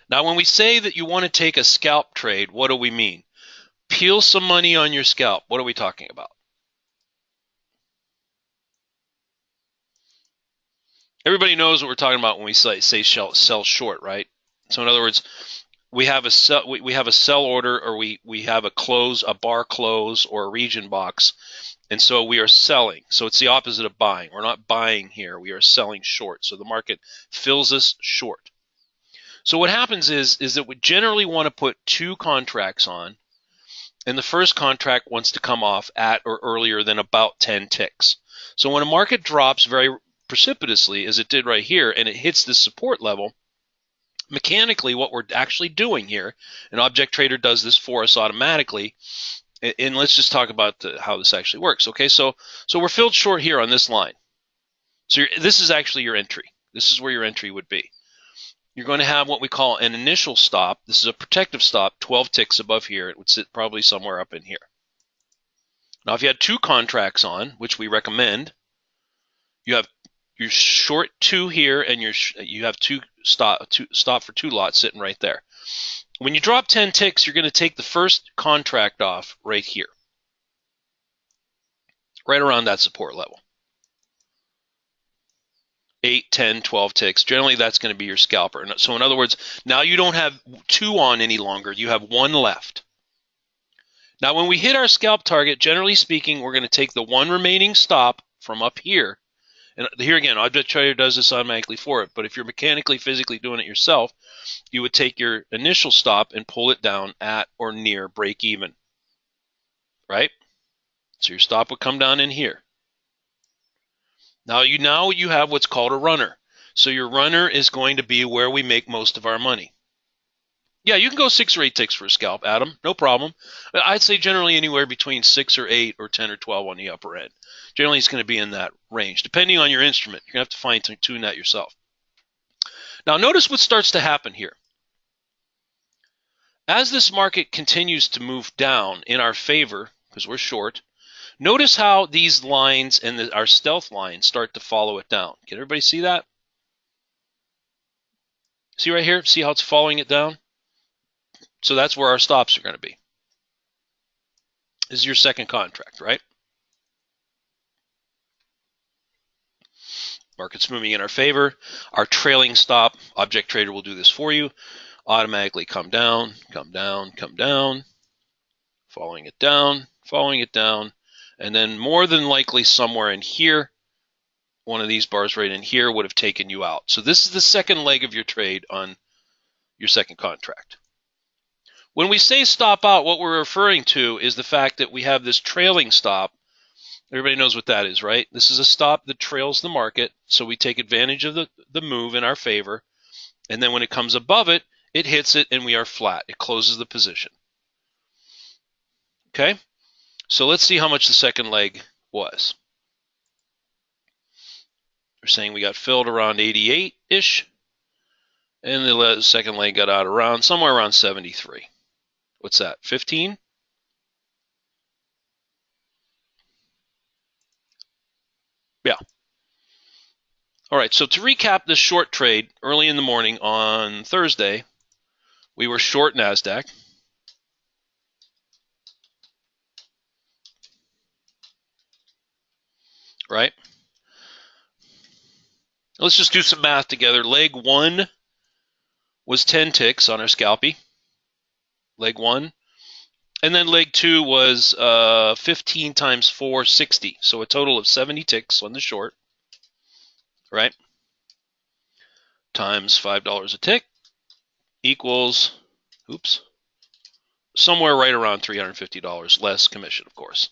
Now when we say that you want to take a scalp trade, what do we mean? Peel some money on your scalp. What are we talking about? Everybody knows what we're talking about when we say sell short, right? So in other words, we have a sell order, or we have a bar close, or a region box, and so we are selling. So it's the opposite of buying. We're not buying here. We are selling short. So the market fills us short. So what happens is that we generally want to put 2 contracts on, and the first contract wants to come off at or earlier than about 10 ticks. So when a market drops very precipitously, as it did right here, and it hits this support level, mechanically what we're actually doing here, an object trader does this for us automatically, and let's just talk about how this actually works. Okay, so we're filled short here on this line. So this is actually your entry. This is where your entry would be. You're going to have what we call an initial stop. This is a protective stop, 12 ticks above here. It would sit probably somewhere up in here. Now, if you had 2 contracts on, which we recommend, you have your short 2 here, and you have 2 stop for 2 lots sitting right there. When you drop 10 ticks, you're going to take the first contract off right here, right around that support level. 8, 10, 12 ticks. Generally, that's going to be your scalper. So in other words, now you don't have 2 on any longer. You have 1 left. Now, when we hit our scalp target, generally speaking, we're going to take the 1 remaining stop from up here, And here again, Object Trader does this automatically for it, but if you're mechanically, physically doing it yourself, you would take your initial stop and pull it down at or near break even, right? So your stop would come down in here. Now you have what's called a runner. So your runner is going to be where we make most of our money. Yeah, you can go 6 or 8 ticks for a scalp, Adam. No problem. I'd say generally anywhere between 6 or 8 or 10 or 12 on the upper end. Generally, it's going to be in that range, depending on your instrument. You're going to have to fine-tune that yourself. Now, notice what starts to happen here. As this market continues to move down in our favor, because we're short, notice how these lines and our stealth lines start to follow it down. Can everybody see that? See right here? See how it's following it down? So that's where our stops are going to be. This is your second contract, right? Market's moving in our favor. Our trailing stop, Object Trader will do this for you. Automatically come down, come down, come down, following it down, and then more than likely somewhere in here, one of these bars right in here would have taken you out. So this is the second leg of your trade on your second contract. When we say stop out, what we're referring to is the fact that we have this trailing stop. Everybody knows what that is, right? This is a stop that trails the market, so we take advantage of the move in our favor, and then when it comes above it, it hits it and we are flat. It closes the position. Okay? So let's see how much the second leg was. We're saying we got filled around 88-ish, and the second leg got out around somewhere around 73. What's that, 15? Yeah. All right, so to recap this short trade, early in the morning on Thursday, we were short NASDAQ. Right? Let's just do some math together. Leg 1 was 10 ticks on our scalpy. Leg 1. And then leg 2 was 15 times 4, 60. So a total of 70 ticks on the short. Right? Times $5 a tick equals, oops, somewhere right around $350, less commission, of course.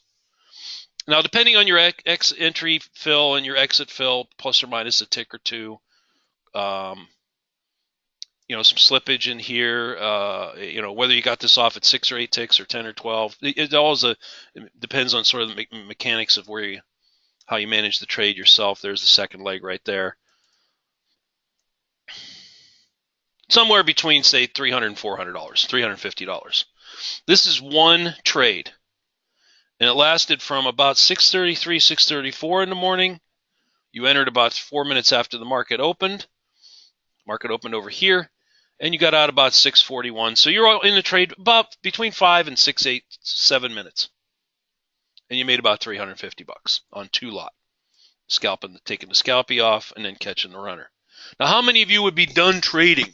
Now, depending on your entry fill and your exit fill, plus or minus a tick or two, some slippage in here, whether you got this off at 6 or 8 ticks or 10 or 12, it always depends on sort of the mechanics of how you manage the trade yourself. There's the second leg right there. Somewhere between, say, $300 and $400, $350. This is one trade. And it lasted from about 6:33, 6:34 in the morning. You entered about 4 minutes after the market opened. Market opened over here. And you got out about 6:41. So you're in the trade about between 5 and 6, 8, 7 minutes. And you made about $350 on 2 lot. Taking the scalpy off and then catching the runner. Now, how many of you would be done trading?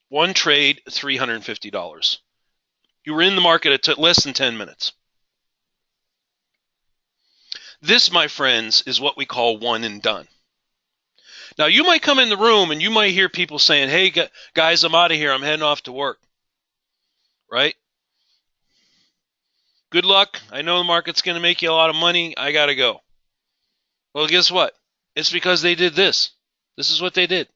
One trade, $350. You were in the market at less than 10 minutes. This, my friends, is what we call one and done. Now, you might come in the room and you might hear people saying, hey, guys, I'm out of here. I'm heading off to work. Right? Good luck. I know the market's going to make you a lot of money. I got to go. Well, guess what? It's because they did this. This is what they did.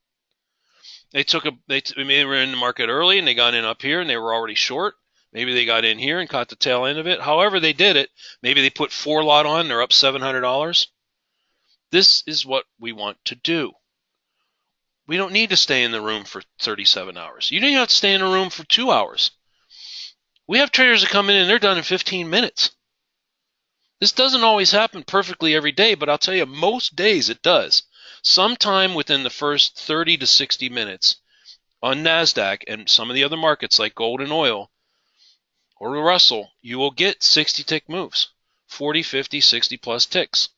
They were in the market early and they got in up here and they were already short. Maybe they got in here and caught the tail end of it. However they did it, maybe they put 4 lot on, they're up $700. This is what we want to do. We don't need to stay in the room for 37 hours. You don't even have to stay in the room for 2 hours. We have traders that come in and they're done in 15 minutes. This doesn't always happen perfectly every day, but I'll tell you, most days it does. Sometime within the first 30 to 60 minutes on NASDAQ and some of the other markets like gold and oil or the Russell, you will get 60-tick moves, 40, 50, 60-plus ticks.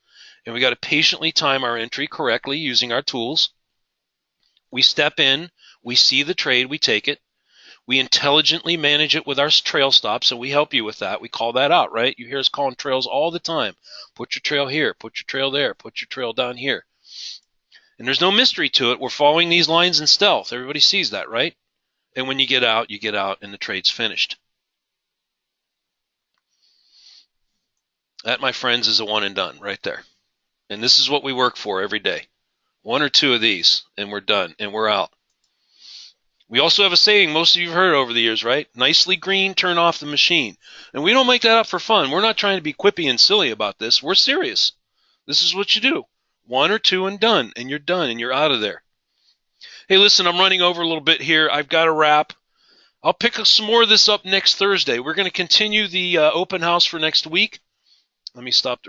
And we got to patiently time our entry correctly using our tools. We step in, we see the trade, we take it. We intelligently manage it with our trail stops, and we help you with that. We call that out, right? You hear us calling trails all the time. Put your trail here, put your trail there, put your trail down here. And there's no mystery to it. We're following these lines in stealth. Everybody sees that, right? And when you get out, and the trade's finished. That, my friends, is a one and done right there. And this is what we work for every day. One or two of these, and we're done, and we're out. We also have a saying most of you have heard over the years, right? Nicely green, turn off the machine. And we don't make that up for fun. We're not trying to be quippy and silly about this. We're serious. This is what you do. One or two and done, and you're done, and you're out of there. Hey, listen, I'm running over a little bit here. I've got to wrap. I'll pick some more of this up next Thursday. We're going to continue the open house for next week. Let me stop the recording.